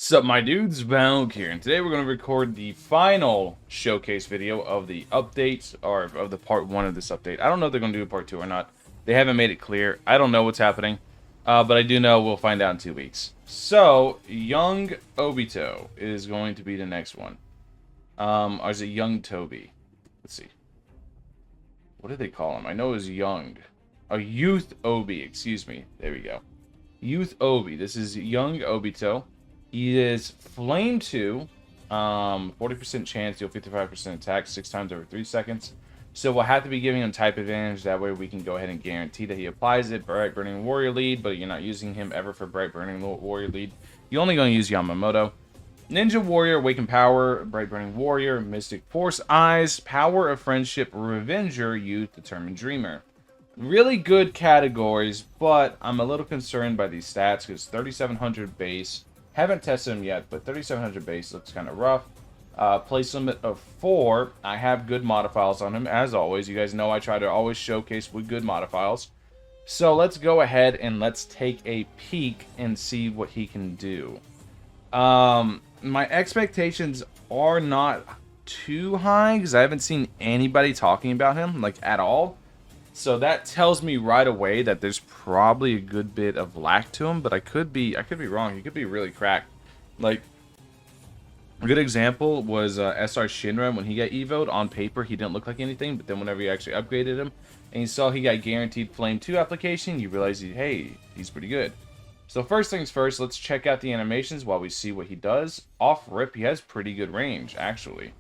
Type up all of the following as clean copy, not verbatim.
Sup, my dudes, Valk here, and today we're going to record the final showcase video of the update, or of the part 1 of this update. I don't know if they're going to do a part 2 or not. They haven't made it clear. I don't know what's happening, but I do know we'll find out in 2 weeks. So, young Obito is going to be the next one. Or is it young Tobi? Let's see. What did they call him? I know it was young. A Youth Obi, excuse me. There we go. Youth Obi. This is young Obito. He is Flame 2, 40% chance, deal 55% attack 6 times over 3 seconds. So we'll have to be giving him type advantage. That way we can go ahead and guarantee that he applies it. Bright Burning Warrior lead, but you're not using him ever for Bright Burning Warrior lead. You're only going to use Yamamoto. Ninja Warrior, Awakened Power, Bright Burning Warrior, Mystic Force Eyes, Power of Friendship, Revenger, Youth, Determined Dreamer. Really good categories, but I'm a little concerned by these stats because 3700 base. Haven't tested them yet, but 3700 base looks kind of rough. Place limit of 4. I have good modifiles on him, as always. You guys know I try to always showcase with good modifiles. So let's go ahead and let's take a peek and see what he can do. My expectations are not too high because I haven't seen anybody talking about him, like, at all. So that tells me right away that there's probably a good bit of lack to him, but I could be wrong. He could be really cracked. Like, a good example was SR Shinra. When he got evoed, on paper he didn't look like anything, but then whenever you actually upgraded him and you saw he got guaranteed Flame 2 application, you realize hey, he's pretty good. So first things first, let's check out the animations while we see what he does. Off rip, he has pretty good range, actually.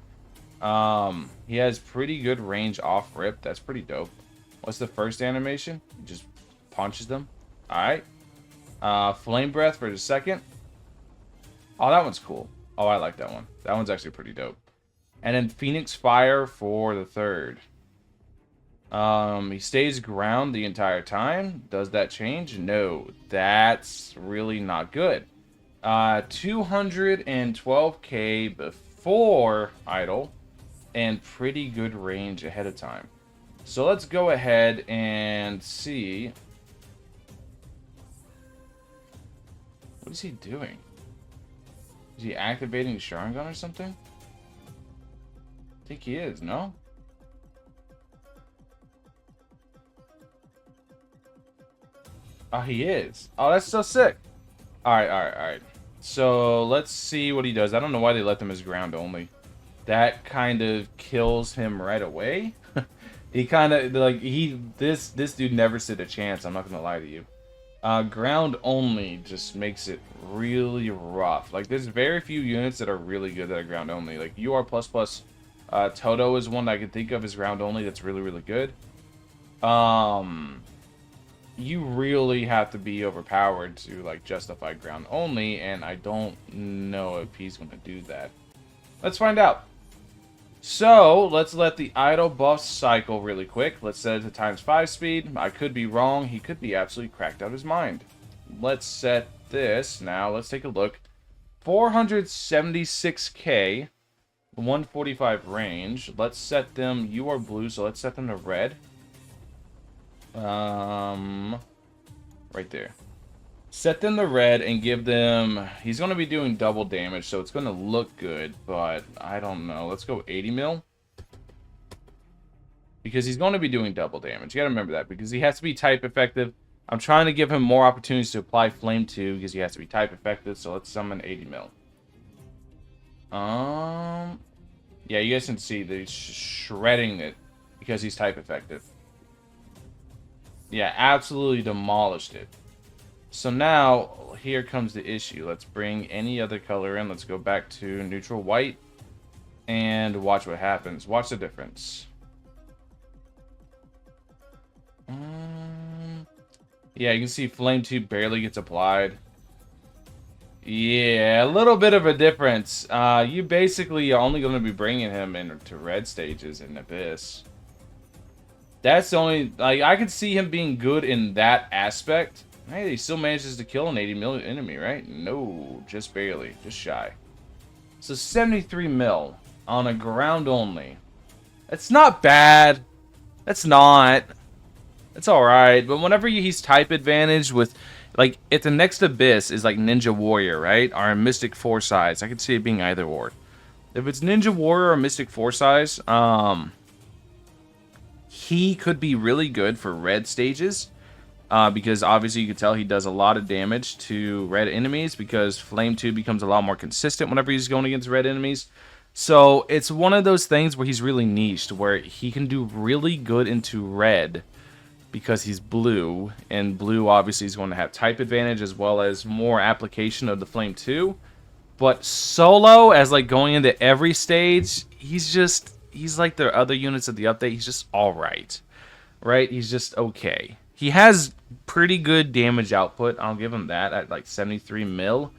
He has pretty good range off rip. That's pretty dope. What's the first animation? He just punches them. Alright. Flame Breath for the second. Oh, that one's cool. Oh, I like that one. That one's actually pretty dope. And then Phoenix Fire for the third. He stays ground the entire time. Does that change? No. That's really not good. 212k before idle. And pretty good range ahead of time. So let's go ahead and see. What is he doing? Is he activating Sharingan or something? I think he is, no? Oh, he is. Oh, that's so sick. Alright. So let's see what he does. I don't know why they let them as ground only. That kind of kills him right away. He kind of, like, this dude never stood a chance, I'm not going to lie to you. Ground only just makes it really rough. Like, there's very few units that are really good that are ground only. Like, UR++, Toto is one that I can think of as ground only that's really, really good. You really have to be overpowered to, like, justify ground only, and I don't know if he's going to do that. Let's find out. So, let's let the idle buff cycle really quick. Let's set it to ×5 speed. I could be wrong. He could be absolutely cracked out of his mind. Let's set this. Now, let's take a look. 476k, 145 range. Let's set them, you are blue, so let's set them to red. Right there. Set them to red and give them... He's going to be doing double damage, so it's going to look good, but I don't know. Let's go 80 mil. Because he's going to be doing double damage. You got to remember that, because he has to be type effective. I'm trying to give him more opportunities to apply Flame 2, because he has to be type effective, so let's summon 80 mil. Yeah, you guys can see that he's shredding it, because he's type effective. Yeah, absolutely demolished it. So now, here comes the issue. Let's bring any other color in. Let's go back to neutral white. And watch what happens. Watch the difference. Yeah, you can see Flame 2 barely gets applied. Yeah, a little bit of a difference. You basically are only going to be bringing him into red stages in Abyss. That's the only... Like, I could see him being good in that aspect. Hey, he still manages to kill an 80 mil enemy, right? No, just barely. Just shy. So 73 mil on a ground only. It's not bad. It's not. It's alright. But whenever he's type advantage with Like, if the next abyss is like Ninja Warrior, right? Or a Mystic 4 size, I could see it being either or. If it's Ninja Warrior or Mystic 4 size, he could be really good for red stages. Because obviously you can tell he does a lot of damage to red enemies, because Flame 2 becomes a lot more consistent whenever he's going against red enemies. So it's one of those things where he's really niched, where he can do really good into red because he's blue, and blue obviously is going to have type advantage as well as more application of the Flame 2. But solo, as like going into every stage, he's like the other units of the update. He's just alright. Right? He's just okay. He has pretty good damage output. I'll give him that at like 73 mil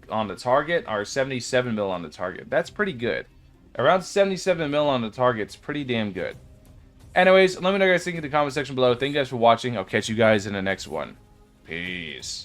on the target, or 77 mil on the target. That's pretty good. Around 77 mil on the target is pretty damn good. Anyways, let me know what you guys think in the comment section below. Thank you guys for watching. I'll catch you guys in the next one. Peace.